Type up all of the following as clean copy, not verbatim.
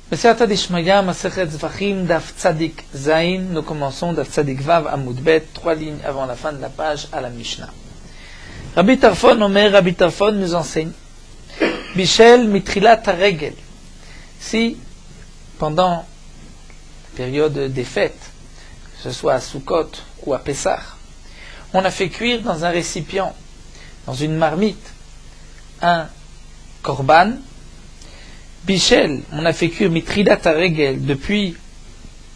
Besiyata d'Ishmaya, Masechet Zvachim, Daf Tzadik Zain. Nous commençons Daf Tzadik Vav Amud Bet, 3 lignes avant la fin de la page à la Mishnah. Rabbi Tarfon, Omer, Rabbi Tarfon nous enseigne. Bishel Mitrilat Haregel. Si, pendant la période des fêtes, que ce soit à Sukkot ou à Pessah, on a fait cuire dans un récipient, dans une marmite, un korban. Bichel, on a fait cuire mitridat haregel depuis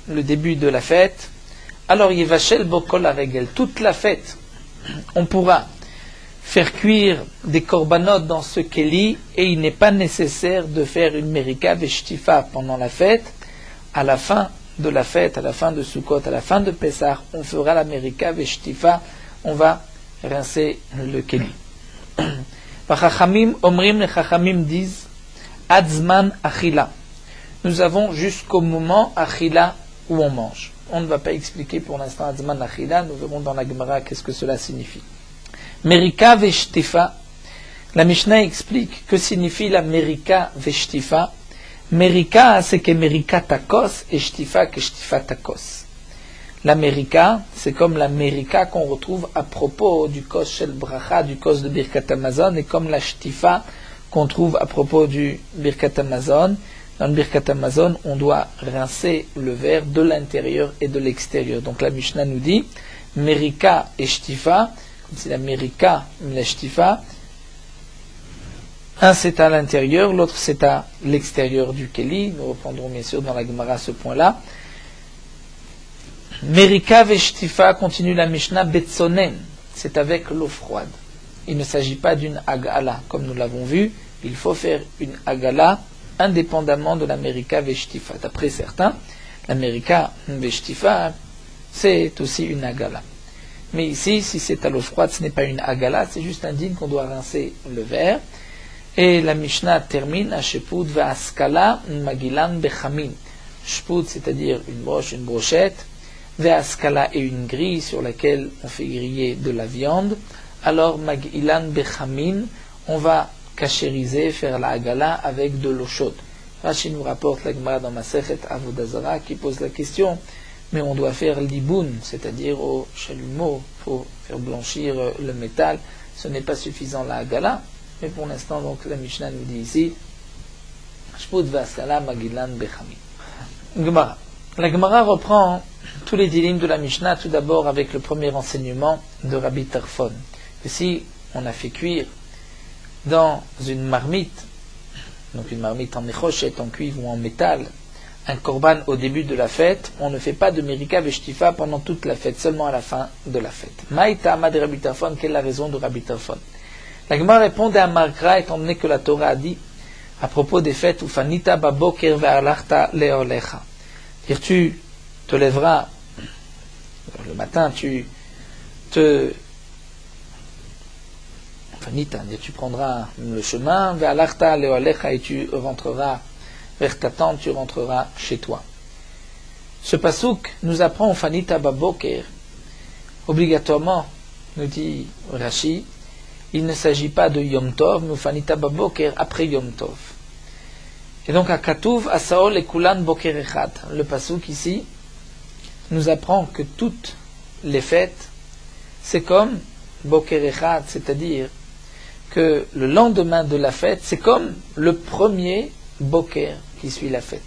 le début de la fête. Alors yevachel bokol haregel, toute la fête, on pourra faire cuire des korbanot dans ce keli et il n'est pas nécessaire de faire une merika veshtifa pendant la fête. À la fin de la fête, à la fin de Sukkot, à la fin de Pessah, on fera la merika veshtifa, on va rincer le keli. Chachamim omrim, les chachamim disent Adzman achila. Nous avons jusqu'au moment achila où on mange. On ne va pas expliquer pour l'instant Adzman achila, nous verrons dans la Gemara qu'est-ce que cela signifie. Merika veshtifa. La Mishnah explique que signifie la merika veshtifa. Merika, c'est que merika takos et shtifa que shtifa takos. La merika, c'est comme la merika qu'on retrouve à propos du kos shel bracha, du kos de Birkat Hamazon, et comme la shtifa qu'on trouve à propos du Birkat Hamazon. Dans le Birkat Hamazon, on doit rincer le verre de l'intérieur et de l'extérieur. Donc la Mishnah nous dit merika et shtifa, comme si la merika et la shtifa, un c'est à l'intérieur, l'autre c'est à l'extérieur du keli. Nous reprendrons bien sûr dans la Gemara ce point-là. Merika veshtifa, continue la Mishnah, betsonen, c'est avec l'eau froide. Il ne s'agit pas d'une agala, comme nous l'avons vu, il faut faire une agala indépendamment de la merika veshtifa. D'après certains, la merika veshtifa, c'est aussi une agala. Mais ici, si c'est à l'eau froide, ce n'est pas une agala, c'est juste un digne qu'on doit rincer le verre. Et la Mishnah termine à shepud ve'askala magilan bechamin. Shepud, c'est-à-dire une broche, une brochette, ve'askala et une grille sur laquelle on fait griller de la viande. Alors magilan bechamin, on va cachériser, faire la agala avec de l'eau chaude. Rashi nous rapporte la Gemara dans Masechet Avodah Zarah qui pose la question, mais on doit faire l'iboun, c'est-à-dire au chalumeau, pour faire blanchir le métal. Ce n'est pas suffisant la agala. Mais pour l'instant, donc, la Mishnah nous dit ici, Shput v'askala magilan bechamin. Gemara. La Gemara reprend tous les dilim de la Mishnah, tout d'abord avec le premier enseignement de Rabbi Tarfon. Que si on a fait cuire dans une marmite, donc une marmite en nechoshet, en cuivre ou en métal, un korban au début de la fête, on ne fait pas de merika veshtifa pendant toute la fête, seulement à la fin de la fête. Maïta amad Rabbi Tarfon, quelle est la raison de Rabbi Tarfon? La Gemara répond à Markra, étant donné que la Torah a dit à propos des fêtes, Ufanita baboker ve'alachta leolecha. C'est-à-dire, tu te lèveras le matin, tu prendras le chemin, ve'alachta leolecha, et tu rentreras vers ta tente, tu rentreras chez toi. Ce pasouk nous apprend Ufanita baboker, obligatoirement, nous dit Rashi, il ne s'agit pas de Yom Tov, mais Ufanita baboker, après Yom Tov. Et donc, à Katouv, à Saol et Kulan boker echad. Le pasouk ici nous apprend que toutes les fêtes, c'est comme boker echad, c'est-à-dire que le lendemain de la fête, c'est comme le premier boker qui suit la fête.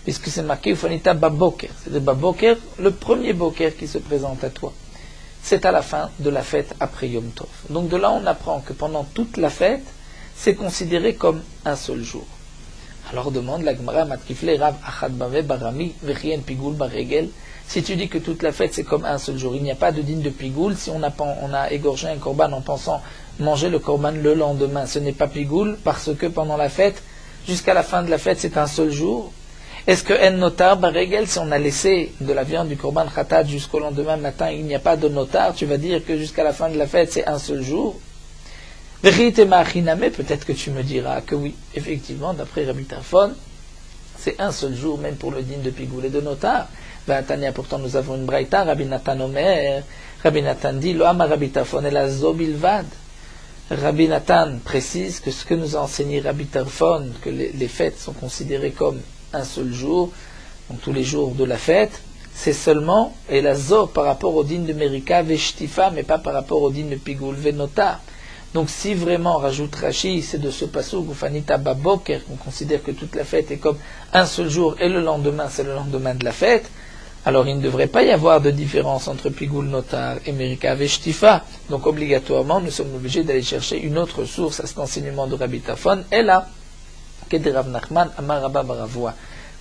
Puisque c'est marqué Ufanita baboker. C'est-à-dire baboker, le premier boker qui se présente à toi. C'est à la fin de la fête après Yom Tov. Donc de là, on apprend que pendant toute la fête, c'est considéré comme un seul jour. Alors demande la Gemara, Matkifle Rav Achad Bave Barami Vechien Pigoul Baregel. Si tu dis que toute la fête c'est comme un seul jour, il n'y a pas de digne de Pigoul. Si on a égorgé un korban en pensant manger le korban le lendemain, ce n'est pas Pigoul parce que pendant la fête, jusqu'à la fin de la fête, c'est un seul jour. Est-ce que en notar baregel, si on a laissé de la viande du korban khatat jusqu'au lendemain matin, il n'y a pas de notar, tu vas dire que jusqu'à la fin de la fête, c'est un seul jour? Peut-être que tu me diras que oui, effectivement, d'après Rabbi Tarfon, c'est un seul jour, même pour le digne de Pigoul et de notar. Pourtant, nous avons une braïta, Rabbi Nathan Omer, Rabbi Nathan dit, Lo ama Rabbi Tarfon et la zobilvad. Rabbi Nathan précise que ce que nous a enseigné Rabbi Tarfon, que les fêtes sont considérées comme un seul jour, donc tous les jours de la fête, c'est seulement, et la zo par rapport au din de Merika Veshtifa, mais pas par rapport au din de Pigul Venota. Donc si vraiment, rajoute Rashi, c'est de ce pasuk, Ufanita Baboker, qu'on considère que toute la fête est comme un seul jour, et le lendemain, c'est le lendemain de la fête, alors il ne devrait pas y avoir de différence entre Pigul Notar et Merika Veshtifa. Donc obligatoirement, nous sommes obligés d'aller chercher une autre source à cet enseignement de Rabbi Tarfon, et là, Kede Rav Nachman, Amar Rabba Baravua,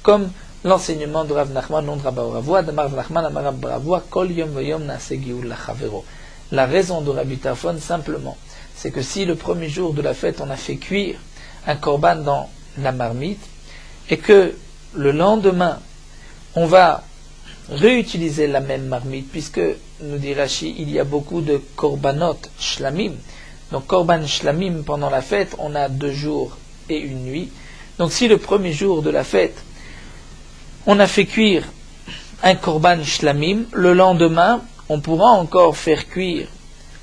comme l'enseignement de Rav Nachman, non de Rabba Baravua, de Rav Nachman, Amar Rabba Baravua, Kol Yom Vayom Naase Gioul Lachavero. La raison de Rabbi Tarfon, simplement, c'est que si le premier jour de la fête, on a fait cuire un korban dans la marmite, et que le lendemain, on va réutiliser la même marmite, puisque, nous dit Rashi, il y a beaucoup de korbanot shlamim. Donc, korban shlamim, pendant la fête, on a 2 jours et une nuit. Donc, si le premier jour de la fête, on a fait cuire un korban shlamim, le lendemain, on pourra encore faire cuire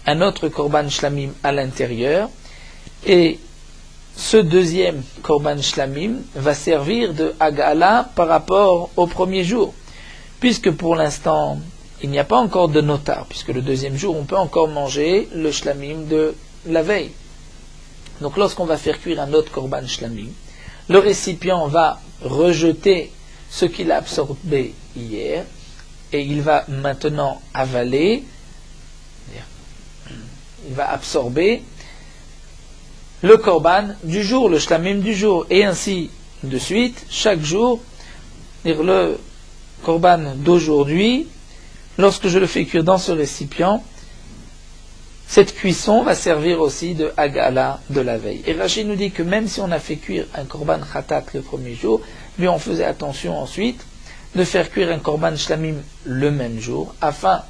un autre korban shlamim à l'intérieur, et ce deuxième korban shlamim va servir de hagala par rapport au premier jour, puisque pour l'instant, il n'y a pas encore de notar, puisque le deuxième jour, on peut encore manger le shlamim de la veille. Donc lorsqu'on va faire cuire un autre korban shlamim, le récipient va rejeter ce qu'il a absorbé hier, et il va maintenant avaler, il va absorber le korban du jour, le shlamim du jour, et ainsi de suite, chaque jour, le korban d'aujourd'hui, lorsque je le fais cuire dans ce récipient, cette cuisson va servir aussi de hagala de la veille. Et Rashi nous dit que même si on a fait cuire un korban khatat le premier jour, mais on faisait attention ensuite de faire cuire un korban shlamim le même jour, afin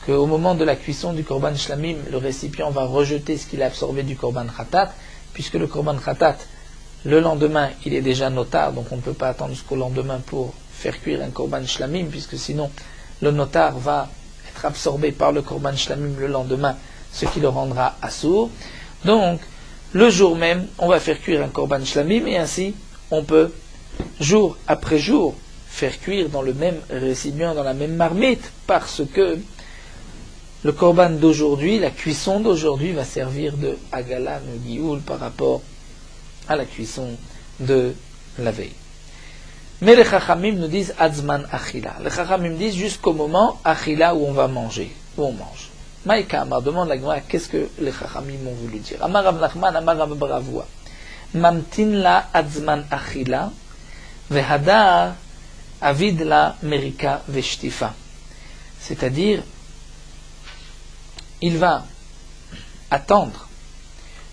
qu'au moment de la cuisson du korban shlamim, le récipient va rejeter ce qu'il a absorbé du korban khatat, puisque le korban khatat, le lendemain, il est déjà notar, donc on ne peut pas attendre jusqu'au lendemain pour faire cuire un korban shlamim, puisque sinon le notar va être absorbé par le korban shlamim le lendemain, ce qui le rendra assourd. Donc, le jour même, on va faire cuire un korban shlamim, et ainsi, on peut, jour après jour, faire cuire dans le même récipient, dans la même marmite, parce que le korban d'aujourd'hui, la cuisson d'aujourd'hui, va servir de hagala, de gioul, par rapport à la cuisson de la veille. Mais les chachamim nous disent adzman achila. Les chachamim disent jusqu'au moment achila où on va manger, où on mange. Maïka Amar demande la Gemara, qu'est-ce que les chachamim ont voulu dire? Amar Rav Nachman, Amar Rav Baravua. Mamtin la adzman achila, vehadar avid la merika veshtifa. C'est-à-dire, il va attendre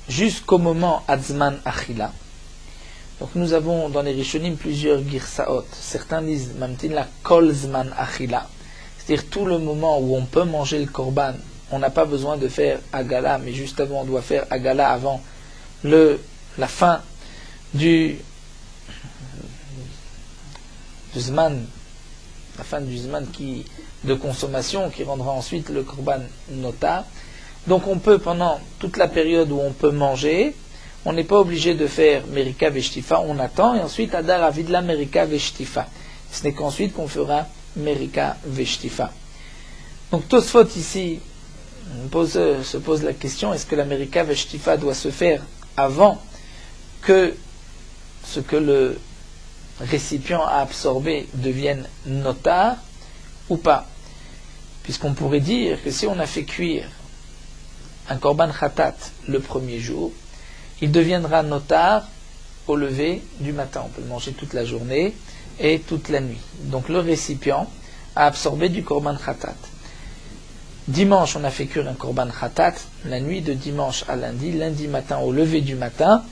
jusqu'au moment adzman achila. Donc nous avons dans les Rishonim plusieurs girsaot. Certains disent mamtin la kol zman achila, c'est-à-dire tout le moment où on peut manger le korban, on n'a pas besoin de faire hagala, mais juste avant on doit faire hagala avant la fin du zman, la fin du zman de consommation qui rendra ensuite le korban nota. Donc on peut, pendant toute la période où on peut manger, on n'est pas obligé de faire merika veshtifa, on attend, et ensuite adar avidla merika veshtifa. Ce n'est qu'ensuite qu'on fera merika veshtifa. Donc Tosfot ici se pose la question, est-ce que la merika veshtifa doit se faire avant que ce que le récipient a absorbé devienne notar ou pas? Puisqu'on pourrait dire que si on a fait cuire un korban khatat le premier jour, il deviendra notar au lever du matin. On peut le manger toute la journée et toute la nuit. Donc le récipient a absorbé du korban khatat. Dimanche, on a fait cuire un korban khatat. La nuit de dimanche à lundi, lundi matin au lever du matin,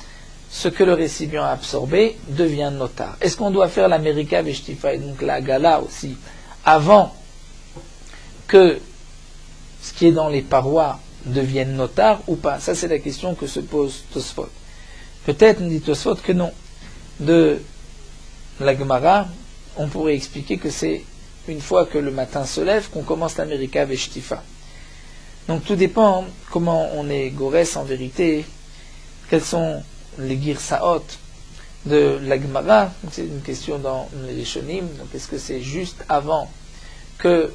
ce que le récipient a absorbé devient notar. Est-ce qu'on doit faire la merika veshtifa et donc la gala aussi avant que ce qui est dans les parois devienne notar ou pas? Ça, c'est la question que se pose Tosfot. Peut-être, nous dit Tosfot, que non. De la Gemara, on pourrait expliquer que c'est une fois que le matin se lève qu'on commence la merika veshtifa. Donc tout dépend comment on est gorès en vérité, quels sont les girsaot de la Gemara, c'est une question dans les Shonim, donc est-ce que c'est juste avant que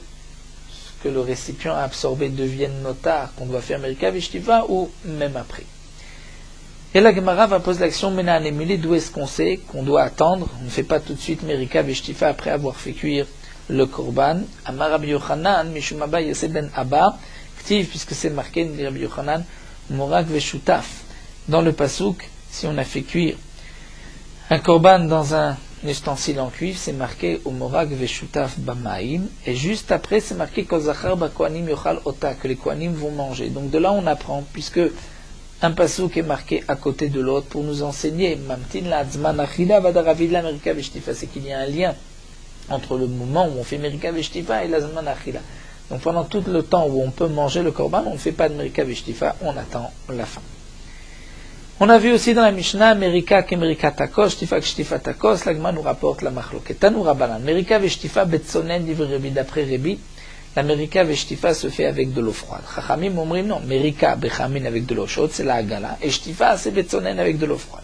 ce que le récipient a absorbé devienne notar, qu'on doit faire Merika Veshtiva, ou même après? Et la Gemara va poser l'action Mena Anemili, d'où est-ce qu'on sait qu'on doit attendre? On ne fait pas tout de suite Merika Veshtiva après avoir fait cuire le Korban. Amar Rabbi Yochanan, Mishum Abba Yosef ben Abba, Ktiv, puisque c'est marqué, Rabbi Yochanan, Morak Veshutaf. Dans le Pasuk, si on a fait cuire un Korban dans un ustensile en cuivre, c'est marqué au Morak Veshutaf Bamaim, et juste après, c'est marqué Kozachar Ba Kohanim Yochal Ota, que les Kohanim vont manger. Donc de là, on apprend, puisque un pasuk est marqué à côté de l'autre pour nous enseigner Mamtin la Adzman Achila Vadaravila Merika Veshtifa, c'est qu'il y a un lien entre le moment où on fait Merika Veshtifa et la Adzman Achila. Donc pendant tout le temps où on peut manger le Korban, on ne fait pas de Merika Veshtifa, on attend la fin. On a vu aussi dans la Mishnah Merika Kemerika Takos, Shtifa Kshtifa Takos, l'Agma nous rapporte la Machloket. Tanu Rabbanan, Merika Veshtifa Betsonen livre Rebi, d'après Rebi, la Merika Veshtifa se fait avec de l'eau froide. Chachamim omrim non, Merika Bechamin avec de l'eau chaude, c'est la Agala, et Shtifa c'est Betsonen avec de l'eau froide.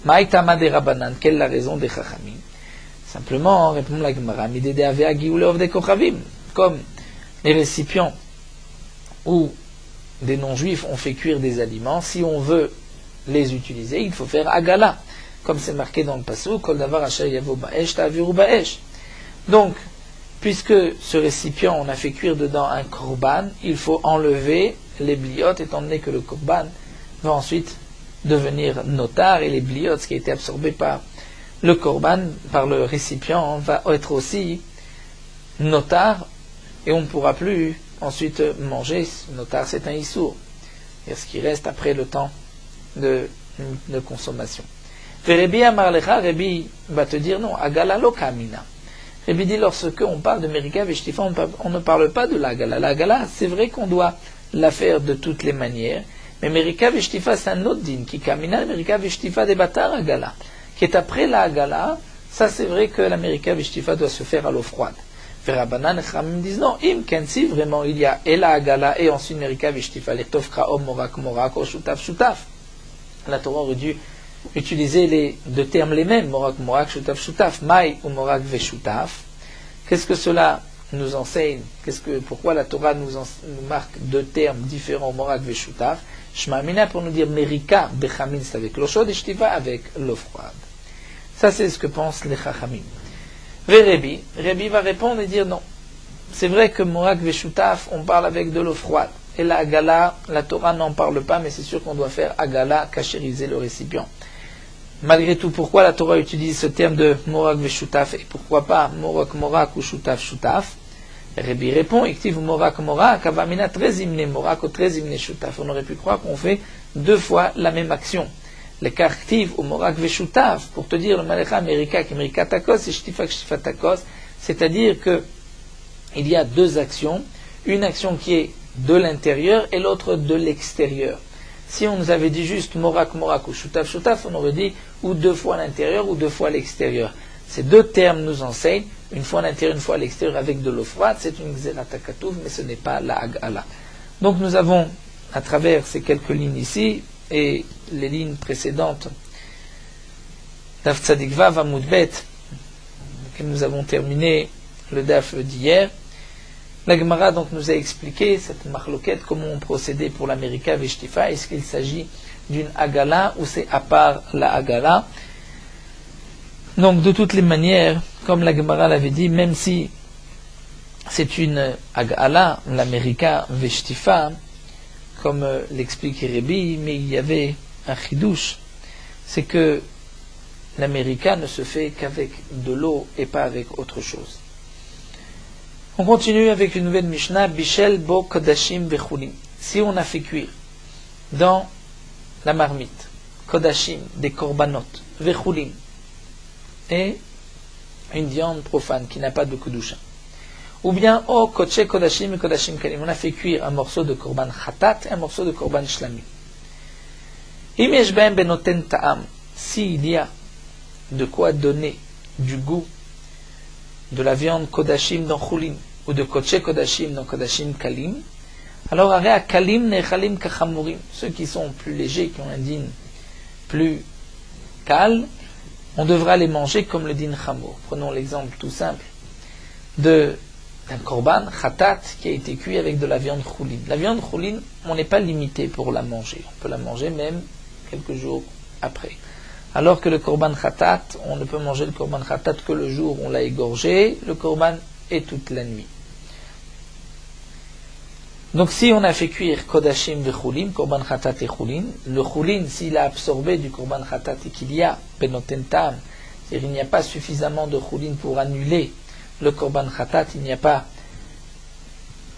Maïtama de Rabbanan, quelle est la raison des Chachamim? Simplement, répond la Gemara, Midede Avea Giuleov de Kochavim, comme les récipients où des non-juifs ont fait cuire des aliments, si on veut les utiliser, il faut faire Agala, comme c'est marqué dans le Pasuk, Kol Davar Asher Yavo Ba'esh Ta'aviru Ba'esh. Donc, puisque ce récipient, on a fait cuire dedans un korban, il faut enlever les bliotes, étant donné que le korban va ensuite devenir notar, et les bliotes, ce qui a été absorbé par le korban, par le récipient, va être aussi notar, et on ne pourra plus ensuite manger. Notar, c'est un issour, et ce qui reste après le temps de consommation. Rebi Amarlecha, Rebi va te dire non, Agala lo kamina. Rebi dit, lorsque on parle de Merika Veshtifa, on ne parle pas de l'Agala. L'Agala, c'est vrai qu'on doit la faire de toutes les manières, mais Merika Veshtifa, c'est un autre din, qui kamina Merika Veshtifa de Batar Agala, qui est après l'Agala. Ça, c'est vrai que la Merika Veshtifa doit se faire à l'eau froide. Rabbanan et Chachamim disent non, im ken, si vraiment il y a et la Agala et ensuite Merika Veshtifa, l'Echtov Kraom Morak Morak ou Shutaf Shutaf. La Torah aurait dû utiliser les deux termes les mêmes, Morak Morak, Shutaf Shutaf, Mai ou Morak Veshutaf. Qu'est-ce que cela nous enseigne? Pourquoi la Torah nous marque deux termes différents, Morak Veshutaf? Shma Mina pour nous dire Merika Bechamin, c'est avec l'eau chaude, et Shtiva avec l'eau froide. Ça, c'est ce que pensent les Chachamim. Rebi va répondre et dire non. C'est vrai que Morak Veshutaf, on parle avec de l'eau froide. Et la Agala, la Torah n'en parle pas, mais c'est sûr qu'on doit faire Agala, cachériser le récipient. Malgré tout, pourquoi la Torah utilise ce terme de Morak Veshutaf et pourquoi pas Morak Morak ou Shutaf Shutaf? Rebi répond, Iktiv Morak Morak, Avamina Trezimne Morak ou Trezimne Shutaf. On aurait pu croire qu'on fait deux fois la même action. Le Kartiv ou Morak Veshutaf, pour te dire le Malecha Merika Kemerika Takos et Shtifa Kshtifa Takos, c'est-à-dire que il y a deux actions, une action qui est de l'intérieur et l'autre de l'extérieur. Si on nous avait dit juste Morak Morak ou Shutaf Shutaf, on aurait dit ou deux fois à l'intérieur ou deux fois à l'extérieur. Ces deux termes nous enseignent, une fois à l'intérieur, une fois à l'extérieur avec de l'eau froide, c'est une Xeratakatouv, mais ce n'est pas la Agala. Donc nous avons, à travers ces quelques lignes ici, et les lignes précédentes, Daf Tzadik Vav Amud Bet, que nous avons terminé le Daf d'hier, la Gemara donc nous a expliqué cette marloquette, comment on procédait pour la Merika Veshtifa. Est-ce qu'il s'agit d'une Agala ou c'est à part la Agala? Donc de toutes les manières, comme la Gemara l'avait dit, même si c'est une Agala, la Merika Veshtifa, comme l'explique Rebi, mais il y avait un chidouche, c'est que l'Américain ne se fait qu'avec de l'eau et pas avec autre chose. On continue avec une nouvelle Mishnah, Bishel Bo Kodashim Bechulim. Si on a fait cuire dans la marmite, Kodashim, des korbanot, Vechulim, et une viande profane qui n'a pas de Kedusha. Ou bien, oh, Koche Kodashim et Kodashim Kalim. On a fait cuire un morceau de Korban Khatat et un morceau de Korban Shlami. Im yesh b'hem benoten ta'am. S'il y a de quoi donner du goût de la viande Kodashim dans Chulim, ou de Koche Kodashim dans Kodashim Kalim, alors Area Kalim Nechalim Kachamurim. Ceux qui sont plus légers, qui ont un dîne plus calme, on devra les manger comme le din chamour. Prenons l'exemple tout simple d'un korban khatat qui a été cuit avec de la viande choulin. La viande choulin, on n'est pas limité pour la manger. On peut la manger même quelques jours après. Alors que le korban khatat, on ne peut manger le korban khatat que le jour où on l'a égorgé, le korban est toute la nuit. Donc si on a fait cuire kodashim ve choulim, korban khatat et choulim, le choulim, s'il a absorbé du korban khatat et qu'il y a benoten tam, c'est-à-dire il n'y a pas suffisamment de choulim pour annuler le korban khatat, il n'y a pas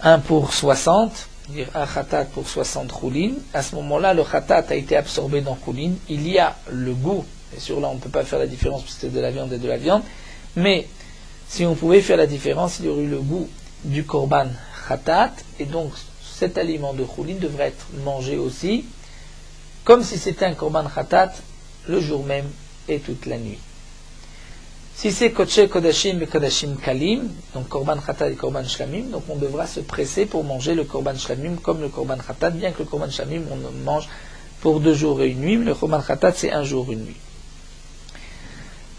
1 pour 60, c'est-à-dire un khatat pour 60 choulim, à ce moment-là, le khatat a été absorbé dans choulim, il y a le goût, bien sûr là on ne peut pas faire la différence parce que c'est de la viande et de la viande, mais si on pouvait faire la différence, il y aurait eu le goût du korban khatat, et donc cet aliment de choulin devrait être mangé aussi, comme si c'était un korban khatat, le jour même et toute la nuit. Si c'est kodesh kodashim et kodashim kalim, donc korban khatat et korban shlamim, donc on devra se presser pour manger le korban shlamim comme le korban khatat, bien que le korban shlamim on le mange pour 2 jours et 1 nuit, mais le korban khatat c'est 1 jour, 1 nuit.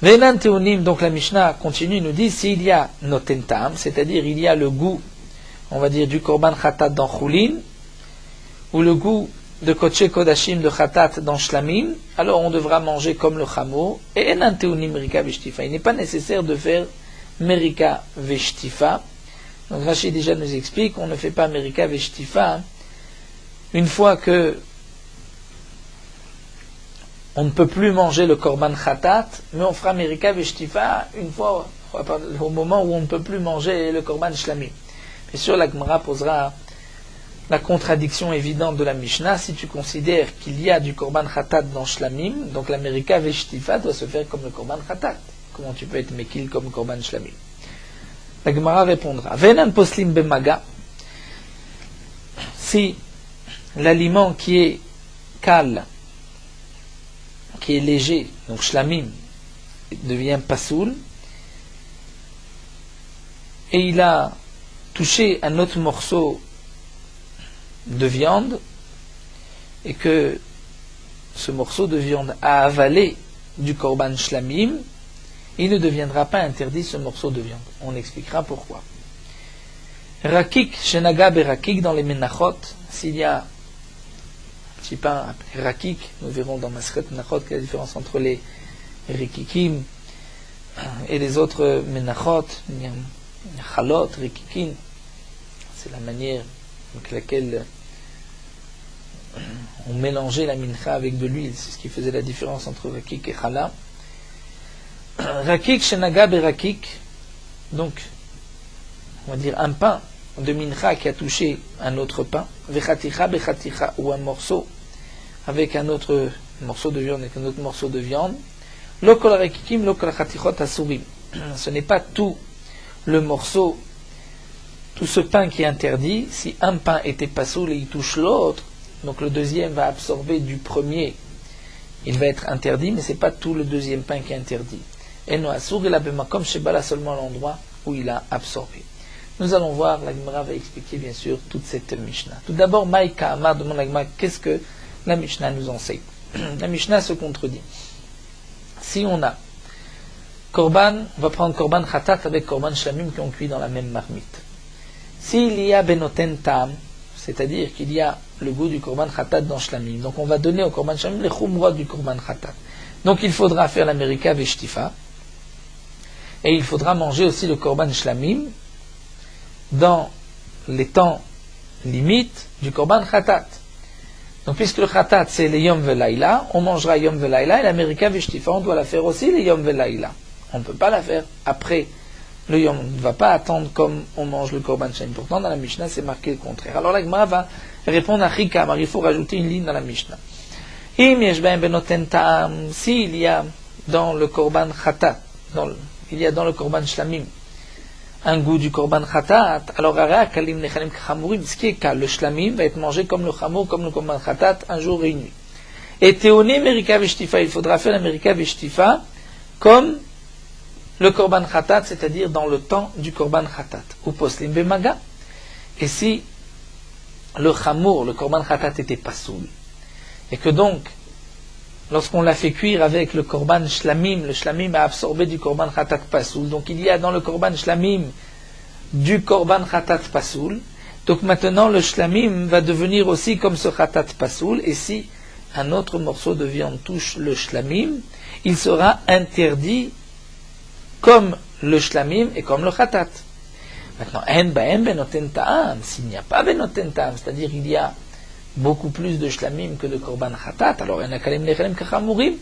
Ve'enan teonim, donc la Mishnah continue, nous dit, s'il y a notentam, c'est-à-dire il y a le goût, on va dire, du korban khatat dans choulin, ou le goût de kodesh kodashim de khatat dans shlamim, alors on devra manger comme le chameau, et enan teonim merika veshtifa. Il n'est pas nécessaire de faire merika veshtifa. Donc Rachid déjà nous explique, on ne fait pas merika veshtifa, une fois que on ne peut plus manger le korban khatat, mais on fera merika veshtifa une fois, au moment où on ne peut plus manger le korban shlamim. Bien sûr, la Gemara posera la contradiction évidente de la Mishnah. Si tu considères qu'il y a du korban khatat dans shlamim, donc la merika veshtifa doit se faire comme le korban khatat. Comment tu peux être mekil comme korban shlamim? La Gemara répondra, venan poslim bemaga, si l'aliment qui est kal, qui est léger, donc shlamim, devient pasoul, et il a touché un autre morceau de viande, et que ce morceau de viande a avalé du korban shlamim, il ne deviendra pas interdit ce morceau de viande. On expliquera pourquoi. Rakik, shenaga berakik, dans les menachot, s'il y a un petit pain appelé rakik, nous verrons dans Masret Menachot quelle est la différence entre les rikikim et les autres menachot, chalot, rikikin, c'est la manière avec laquelle on mélangeait la mincha avec de l'huile, c'est ce qui faisait la différence entre rakik et chala. Rakik, shenaga berakik, donc on va dire un pain de mincha qui a touché un autre pain, vechaticha bechaticha, ou un morceau avec un autre morceau de viande, avec un autre morceau de viande, lo kol rakikim, lo kol chatichot asurim. Ce n'est pas tout le morceau, tout ce pain qui est interdit. Si un pain était pasoul et il touche l'autre, donc le deuxième va absorber du premier, il va être interdit, mais ce n'est pas tout le deuxième pain qui est interdit. Et no asur il a bemakom shebala, seulement l'endroit où il a absorbé. Nous allons voir, la Gemara va expliquer bien sûr toute cette Mishnah. Tout d'abord, Maïka Amar demande la Gemara, qu'est-ce que la Mishnah nous enseigne? La Mishnah se contredit. Si on a korban, on va prendre korban khatat avec korban shlamim qui ont cuit dans la même marmite. S'il y a benoten tam, c'est-à-dire qu'il y a le goût du korban khatat dans shlamim, donc on va donner au korban shlamim les chumrot du korban khatat. Donc il faudra faire la merika veshtifa, et il faudra manger aussi le korban shlamim dans les temps limites du korban khatat. Donc puisque le khatat c'est le yom velaïla, on mangera yom velaïla, et la merika veshtifa on doit la faire aussi le yom velaïla. On ne peut pas la faire après le yom, on ne va pas attendre comme on mange le korban shlamim. Pourtant dans la Mishnah c'est marqué le contraire. Alors la Gemara va répondre à Chikam, il faut rajouter une ligne dans la Mishnah. S'il y a dans le korban khatat, il y a dans le korban shlamim un goût du korban khatat, alors ce qui est cas, le shlamim va être mangé comme le chamour, comme le korban khatat, un jour et une nuit. Et théoné merika veshtifa, il faudra faire la merika veshtifa comme le korban khatat, c'est-à-dire dans le temps du korban khatat. Ou poslim bemaga. Et si le chamour, le korban khatat était pasoul, et que donc lorsqu'on l'a fait cuire avec le korban shlamim, le shlamim a absorbé du korban khatat pasoul. Donc il y a dans le korban shlamim du korban khatat pasoul. Donc maintenant le shlamim va devenir aussi comme ce khatat pasoul. Et si un autre morceau de viande touche le shlamim, il sera interdit comme le shlamim et comme le khatat. Maintenant, en ba'em benoten ta'am, s'il n'y a pas benoten ta'am, c'est-à-dire il y a beaucoup plus de shlamim que de korban khatat, alors en akalim lechalem kachamurim,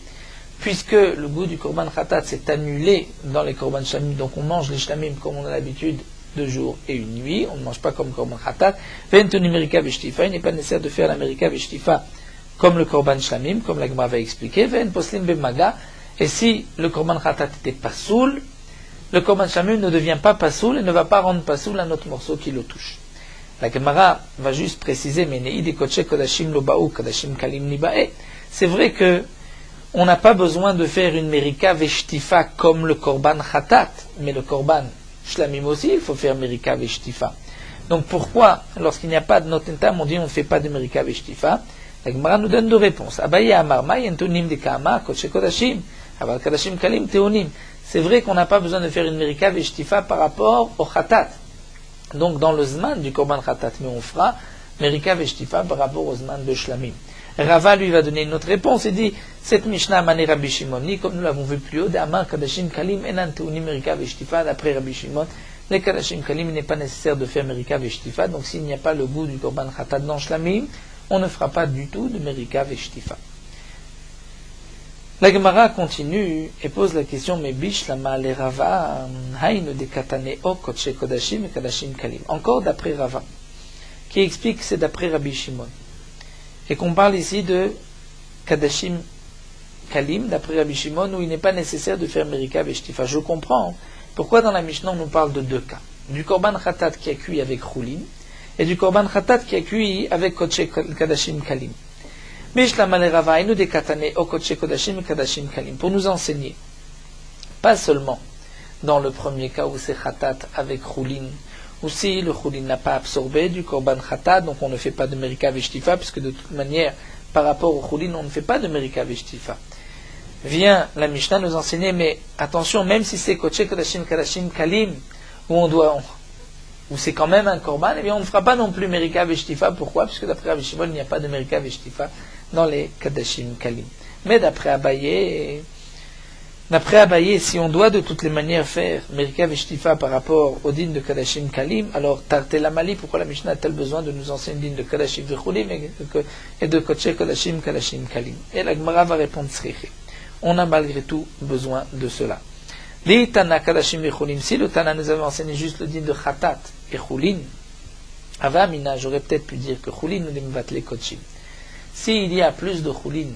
puisque le goût du korban khatat s'est annulé dans les korban shlamim, donc on mange les shlamim comme on a l'habitude 2 jours et 1 nuit, on ne mange pas comme korban khatat, ventoni merika veshtifa, il n'est pas nécessaire de faire la merika veshtifa comme le korban shlamim, comme la Gemara va expliquer, ven poslim bemaga, et si le korban khatat était pasoul, le korban shlamim ne devient pas pasoul et ne va pas rendre pasoul un autre morceau qui le touche. La Gemara va juste préciser, mais c'est vrai que on n'a pas besoin de faire une merika veshtifa comme le korban khatat, mais le korban shlamim aussi, il faut faire merika veshtifa. Donc pourquoi, lorsqu'il n'y a pas de notentam, on dit on ne fait pas de merika veshtifa? La Gemara nous donne 2 réponses. Abaye amar ma yentonim de kama kodesh kodashim, aval kodashim kalim teonim. C'est vrai qu'on n'a pas besoin de faire une merika veshtifa par rapport au khatat. Donc dans le zman du korban khatat, mais on fera merika veshtifa par rapport au zman de shlamim. Rava lui va donner une autre réponse et dit cette Mishnah mané Rabbi Shimon, comme nous l'avons vu plus haut, d'amar kadashim kalim enan teonim merika veshtifa, d'après Rabbi Shimon, les kadashim kalim, il n'est pas nécessaire de faire merika veshtifa, donc s'il n'y a pas le goût du korban khatat dans shlamim, on ne fera pas du tout de merika veshtifa. La Gemara continue et pose la question, mais bishlama le Rava hainu de kataneo kodesh kodashim et kadashim kalim. Encore d'après Rava, qui explique que c'est d'après Rabbi Shimon. Et qu'on parle ici de kadashim kalim, d'après Rabbi Shimon, où il n'est pas nécessaire de faire merika veshtifa. Je comprends pourquoi dans la Mishnah on nous parle de 2 cas. Du korban khatat qui a cuit avec choulin, et du korban khatat qui a cuit avec kodesh kadashim kalim. Pour nous enseigner, pas seulement dans le premier cas où c'est khatat avec choulin, ou si le choulin n'a pas absorbé du korban khatat, donc on ne fait pas de merika veshtifa, puisque de toute manière, par rapport au choulin, on ne fait pas de merika veshtifa. Vient la Mishnah nous enseigner, mais attention, même si c'est kodesh kodashim kadashim kalim, où c'est quand même un korban, eh bien on ne fera pas non plus merika veshtifa. Pourquoi? Puisque d'après Rabbi Shimon, il n'y a pas de merika veshtifa dans les kadashim kalim. Mais d'après Abaye, si on doit de toutes les manières faire merika veshtifa par rapport au din de kadashim kalim, alors tarte la mali, pourquoi la Mishnah a-t-elle besoin de nous enseigner din de kadashim vechulim et de kodesh kadashim kalim? Et la Gemara va répondre sriche. On a malgré tout besoin de cela. Si le Tana nous avait enseigné juste le din de khatat et choulin, avamina, j'aurais peut-être pu dire que choulin nous les kodshim. S'il y a plus de choulin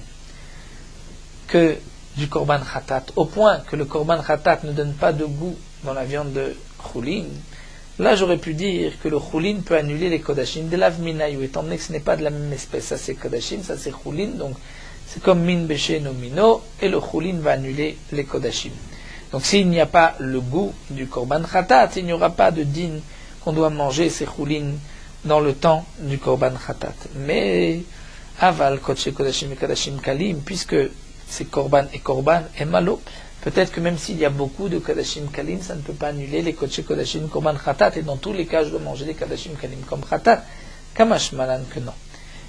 que du korban khatat, au point que le korban khatat ne donne pas de goût dans la viande de choulin, là j'aurais pu dire que le choulin peut annuler les kodashim de l'avminayu, étant donné que ce n'est pas de la même espèce, ça c'est kodashim, ça c'est choulin, donc c'est comme min beshe no mino, et le choulin va annuler les kodashim. Donc s'il n'y a pas le goût du korban khatat, il n'y aura pas de din qu'on doit manger ces choulin dans le temps du korban khatat. Mais aval kodesh kodashim et kadashim kalim, puisque c'est korban et malo, peut-être que même s'il y a beaucoup de kadashim kalim, ça ne peut pas annuler les kodesh kodashim korban khatat, et dans tous les cas je dois manger des kadashim kalim comme khatat, kamash malan que non.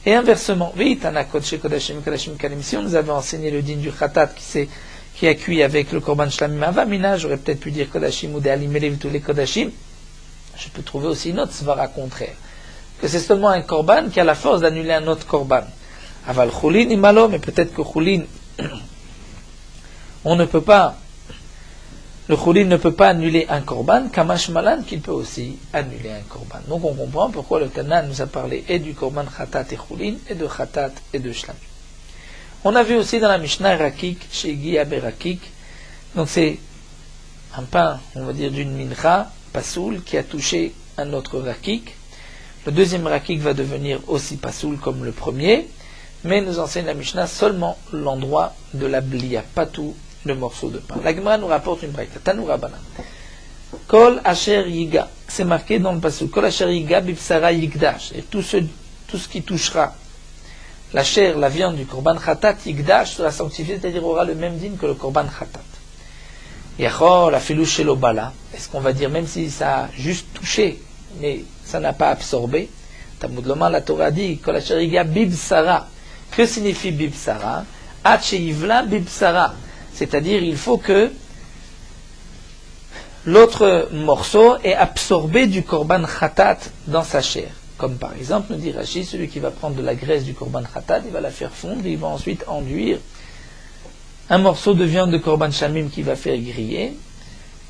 Et inversement, veitana kodesh kodashim kadashim kalim, si on nous avait enseigné le din du khatat qui a cuit avec le korban shlamim avamina, j'aurais peut-être pu dire kodashim ou de alimelev tous les kodashim, je peux trouver aussi une autre svara contraire, que c'est seulement un korban qui a la force d'annuler un autre korban. Aval choulin imalo, mais peut-être que choulin, le choulin ne peut pas annuler un korban, kamash malan qu'il peut aussi annuler un korban. Donc on comprend pourquoi le Tana nous a parlé et du korban khatat et choulin, et de khatat et de shlamim. On a vu aussi dans la Mishnah rakik, shegi aberakik, donc c'est un pain, on va dire d'une mincha, pasoul, qui a touché un autre rakik. Le deuxième rakik va devenir aussi pasoul comme le premier, mais nous enseigne la Mishnah seulement l'endroit de la blia, pas tout le morceau de pain. La Gemara nous rapporte une braïta, Tanoura Bana. Kol asher yiga, c'est marqué dans le pasoul, Kol asher yiga bipsara yigdash, et tout ce qui touchera la chair, la viande du korban khatat, yigdash, sera sanctifiée, c'est-à-dire aura le même din que le korban khatat. Yachol, afilou shelo bala, est-ce qu'on va dire, même si ça a juste touché, mais ça n'a pas absorbé, Talmud Lomar, la Torah dit, kol asher higa bibsara. Que signifie bibsara? Ad sheivla bibsara. C'est-à-dire, il faut que l'autre morceau est absorbé du korban khatat dans sa chair. Comme par exemple, nous dit Rashi, celui qui va prendre de la graisse du korban khatat, il va la faire fondre, il va ensuite enduire un morceau de viande de korban shamim qu'il va faire griller.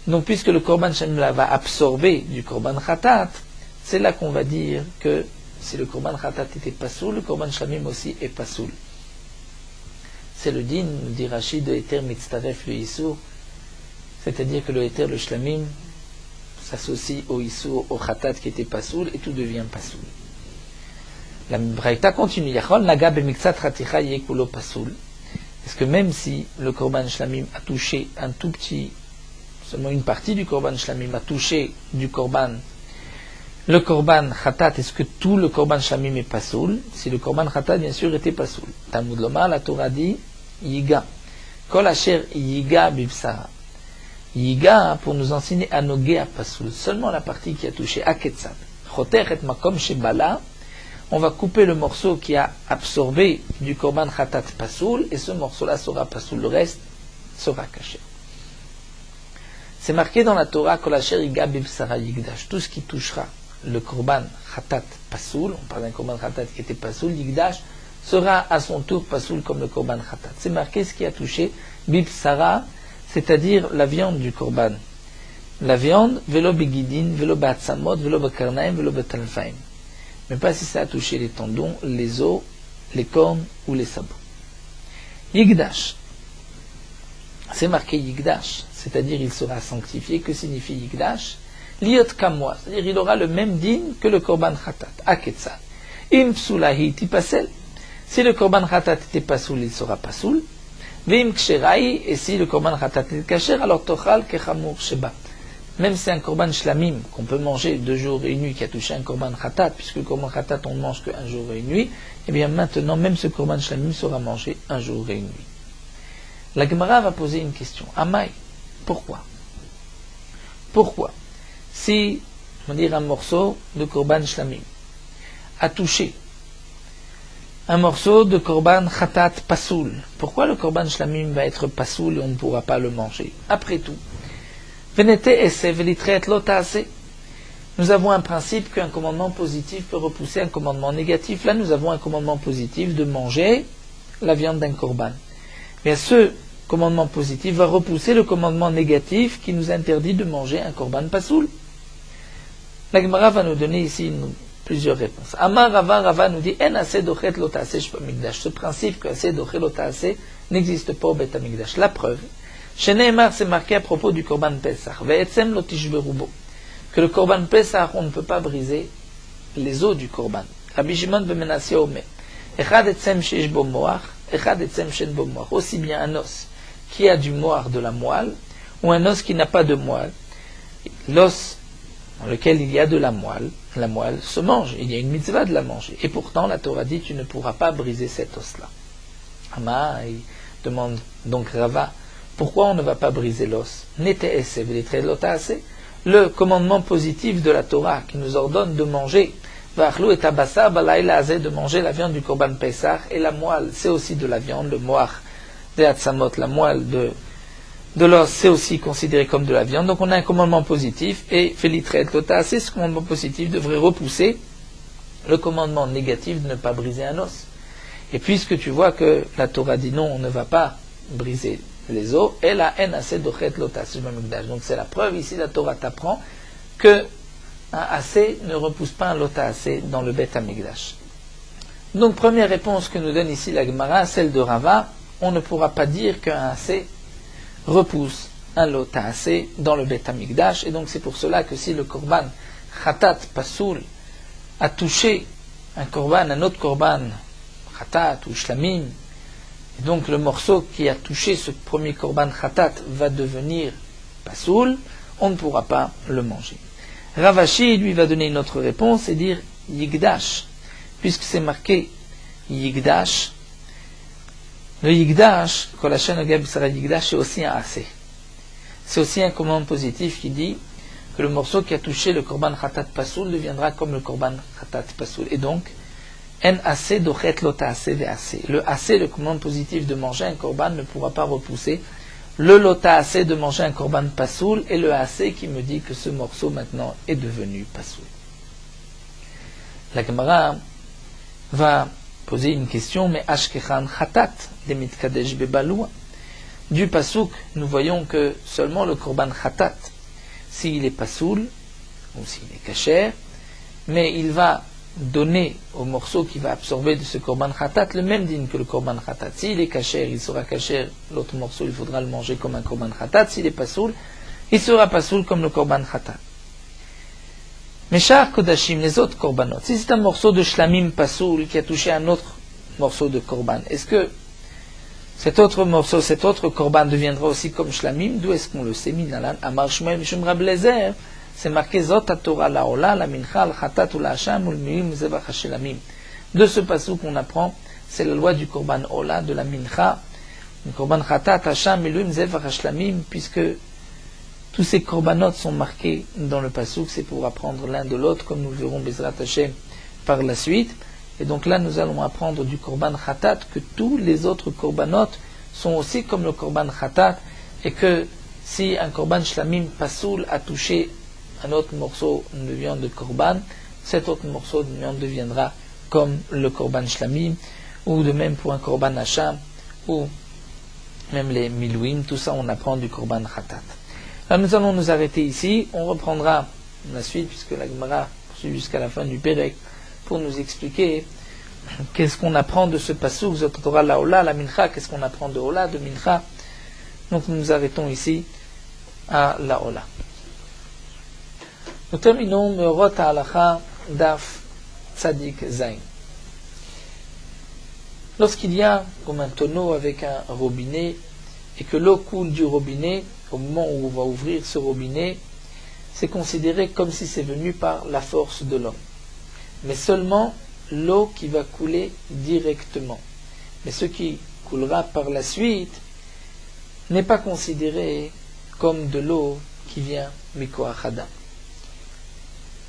Donc, puisque le korban shamim va absorber du korban khatat, c'est là qu'on va dire que si le korban khatat était pasoul, le korban shamim aussi est pasoul. C'est le din, nous dit Rashi, de Eter Mitztaref le Issour, c'est-à-dire que le Eter, le Shlamim, s'associe au Issour, au Khatat qui était pasoul, et tout devient pasoul. La Braïta continue, Yachol naga b'miktsat chaticha yekulo pasoul. Est-ce que même si le korban Shlamim a touché un tout petit, seulement une partie du korban Shlamim a touché du korban, le korban khatat, est-ce que tout le korban shamim est pasoul? Si le korban khatat, bien sûr, était pasoul. Talmud Lomar, la Torah dit, yiga. Kol asher yiga bibsara. Yiga, pour nous enseigner à noguer à pasoul. Seulement la partie qui a touché à ketzad. Choter et makom shebala. On va couper le morceau qui a absorbé du korban khatat pasoul, et ce morceau-là sera pasoul. Le reste sera caché. C'est marqué dans la Torah, kol asher yiga bibsara yigdash. Tout ce qui touchera le korban khatat pasoul, on parle d'un korban khatat qui était pasoul, yigdash sera à son tour pasoul comme le korban khatat. C'est marqué ce qui a touché bibsara, c'est-à-dire la viande du korban. La viande, velo begidin, velo ba'atzamot, velo bekarnaim, velo betalfaim. Mais pas si ça a touché les tendons, les os, les cornes ou les sabots. Yigdash. C'est marqué yigdash, c'est-à-dire il sera sanctifié. Que signifie yigdash? Liot kamwa, c'est-à-dire il aura le même din que le korban khatat, aketzad. Im psulahi tipasel. Si le korban khatat était pasoul, il sera pasoul. Vim ksherai, et si le korban khatat est kasher, alors tochal kechamur sheba. Même si un korban shlamim, qu'on peut manger 2 jours et 1 nuit, qui a touché un korban khatat, puisque le korban khatat on ne mange qu'un jour et 1 nuit, eh bien maintenant, même ce korban shlamim sera mangé 1 jour et 1 nuit. La Gemara va poser une question. Amai, pourquoi? Pourquoi? Si, on va dire, un morceau de korban shlamim a touché un morceau de korban khatat pasoul, pourquoi le korban shlamim va être pasoul et on ne pourra pas le manger? Après tout, nous avons un principe qu'un commandement positif peut repousser un commandement négatif. Là, nous avons un commandement positif de manger la viande d'un korban. Mais ce commandement positif va repousser le commandement négatif qui nous interdit de manger un korban pasoul. La Gemara va nous donner ici plusieurs réponses. Amar Rava, Rava nous dit En aseh dochet lo ta'aseh shbamikdash. Ce principe que aseh dochet lo ta'aseh n'existe pas au Bet Hamikdash. La preuve, chez Nehemar, c'est marqué à propos du korban Pesach. Ve'etzem lo tishberu bo. Que le korban Pesach, on ne peut pas briser les os du korban. Rabbi Shimon ben Menasseh omer Echad etzem sheish bo moach, echad etzem shen bo moach. Aussi bien un os qui a du moire de la moelle, ou un os qui n'a pas de moelle. L'os dans lequel il y a de la moelle se mange. Il y a une mitzvah de la manger. Et pourtant, la Torah dit, tu ne pourras pas briser cet os-là. Ama, il demande donc Rava, pourquoi on ne va pas briser l'os? Le commandement positif de la Torah qui nous ordonne de manger, de manger la viande du korban Pesach, et la moelle, c'est aussi de la viande, le moire de Hatzamot, la moelle de l'os, c'est aussi considéré comme de la viande. Donc on a un commandement positif, et ce commandement positif devrait repousser le commandement négatif de ne pas briser un os. Et puisque tu vois que la Torah dit non, on ne va pas briser les os, et la haine assez dochet lotas. Donc c'est la preuve ici, la Torah t'apprend que un assez ne repousse pas un lota assez dans le Bet Hamikdash. Donc première réponse que nous donne ici la Gemara, celle de Rava, on ne pourra pas dire qu'un assez repousse un lota assez dans le Bet Hamikdash, et donc c'est pour cela que si le korban khatat pasoul a touché un autre korban khatat ou shlamim, et donc le morceau qui a touché ce premier korban khatat va devenir pasoul, on ne pourra pas le manger. Ravashi, lui, va donner une autre réponse et dire yigdash, puisque c'est marqué Yigdash. Le Yigdash, Kol Hashem Nogeh B'Israël Yigdash, c'est aussi un assez. C'est aussi un commandement positif qui dit que le morceau qui a touché le korban khatat pasoul deviendra comme le korban khatat pasoul. Et donc, en assez dochet lota assez ve assez. Le assez, le commandement positif de manger un korban ne pourra pas repousser le lota assez de manger un korban pasoul et le assez qui me dit que ce morceau maintenant est devenu pasoul. La Gemara va poser une question, mais ashkechan khatat de mitkadesh bebalua. Du pasouk, nous voyons que seulement le korban khatat, s'il est pasoul, ou s'il est kasher, mais il va donner au morceau qui va absorber de ce korban khatat le même din que le korban khatat. S'il est kasher, il sera kasher, l'autre morceau, il faudra le manger comme un korban khatat. S'il est pasoul, il sera pasoul comme le korban khatat. Mais Shar Kodashim, les autres korbanot, si c'est un morceau de shlamim pasoul qui a touché un autre morceau de korban, est-ce que cet autre morceau, cet autre korban deviendra aussi comme shlamim? D'où est-ce qu'on le sait? Minalan, Amar Shmuel Mishum Rab Lezer, c'est marqué Zot HaTorah La'ola, la mincha, le khatat ou la hacham ou le milim zevach hashelamim. De ce passage qu'on apprend, c'est la loi du korban ola, de la mincha, le korban khatat, hacham, milim zevach hashelamim, puisque tous ces korbanot sont marqués dans le passouk, c'est pour apprendre l'un de l'autre, comme nous le verrons Bezrat Hashem par la suite. Et donc là, nous allons apprendre du korban khatat que tous les autres korbanot sont aussi comme le korban khatat, et que si un korban shlamim pasoul a touché un autre morceau de viande de korban, cet autre morceau de viande deviendra comme le korban shlamim, ou de même pour un korban hacham, ou même les milouim, tout ça on apprend du korban khatat. Là, nous allons nous arrêter ici. On reprendra la suite, puisque la Gemara poursuit jusqu'à la fin du Pérec, pour nous expliquer qu'est-ce qu'on apprend de ce passouk, Zot Torah la Ola, la Mincha, qu'est-ce qu'on apprend de Ola, de Mincha. Donc nous nous arrêtons ici à la Ola. Nous terminons Meorot HaHalacha Daf Tzadik Zain. Lorsqu'il y a comme un tonneau avec un robinet, et que l'eau coule du robinet, au moment où on va ouvrir ce robinet, c'est considéré comme si c'est venu par la force de l'homme. Mais seulement l'eau qui va couler directement. Mais ce qui coulera par la suite n'est pas considéré comme de l'eau qui vient Mikoach Adam.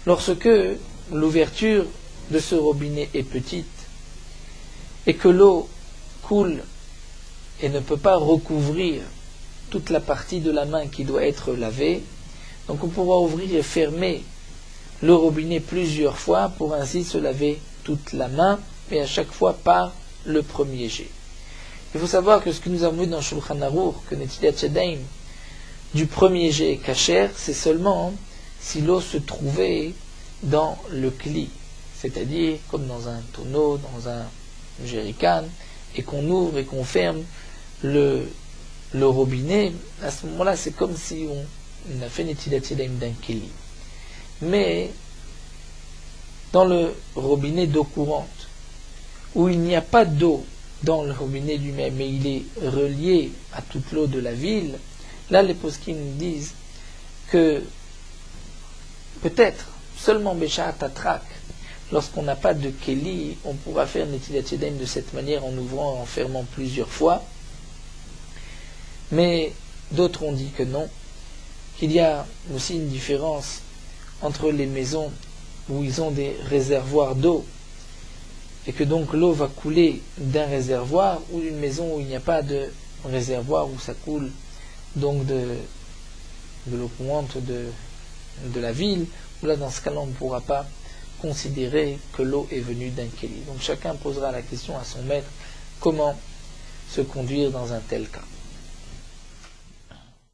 Lorsque l'ouverture de ce robinet est petite et que l'eau coule et ne peut pas recouvrir toute la partie de la main qui doit être lavée, donc on pourra ouvrir et fermer le robinet plusieurs fois pour ainsi se laver toute la main, et à chaque fois par le premier jet. Il faut savoir que ce que nous avons vu dans Shulchan Aruch, que Netilat Yadayim du premier jet kasher, c'est seulement si l'eau se trouvait dans le kli, c'est-à-dire comme dans un tonneau, dans un jerrycan, et qu'on ouvre et qu'on ferme le robinet. À ce moment-là, c'est comme si on a fait Netilat Yadayim d'un kli. Mais dans le robinet d'eau courante, où il n'y a pas d'eau dans le robinet lui-même, mais il est relié à toute l'eau de la ville, là les poskim disent que peut-être seulement Béchat Atrak, lorsqu'on n'a pas de Keli, on pourra faire Netilat Yadayim de cette manière en ouvrant et en fermant plusieurs fois. Mais d'autres ont dit que non, qu'il y a aussi une différence entre les maisons où ils ont des réservoirs d'eau et que donc l'eau va couler d'un réservoir, ou une maison où il n'y a pas de réservoir, où ça coule donc de l'eau courante de la ville, où là dans ce cas-là on ne pourra pas considérer que l'eau est venue d'un keli. Donc chacun posera la question à son maître, comment se conduire dans un tel cas.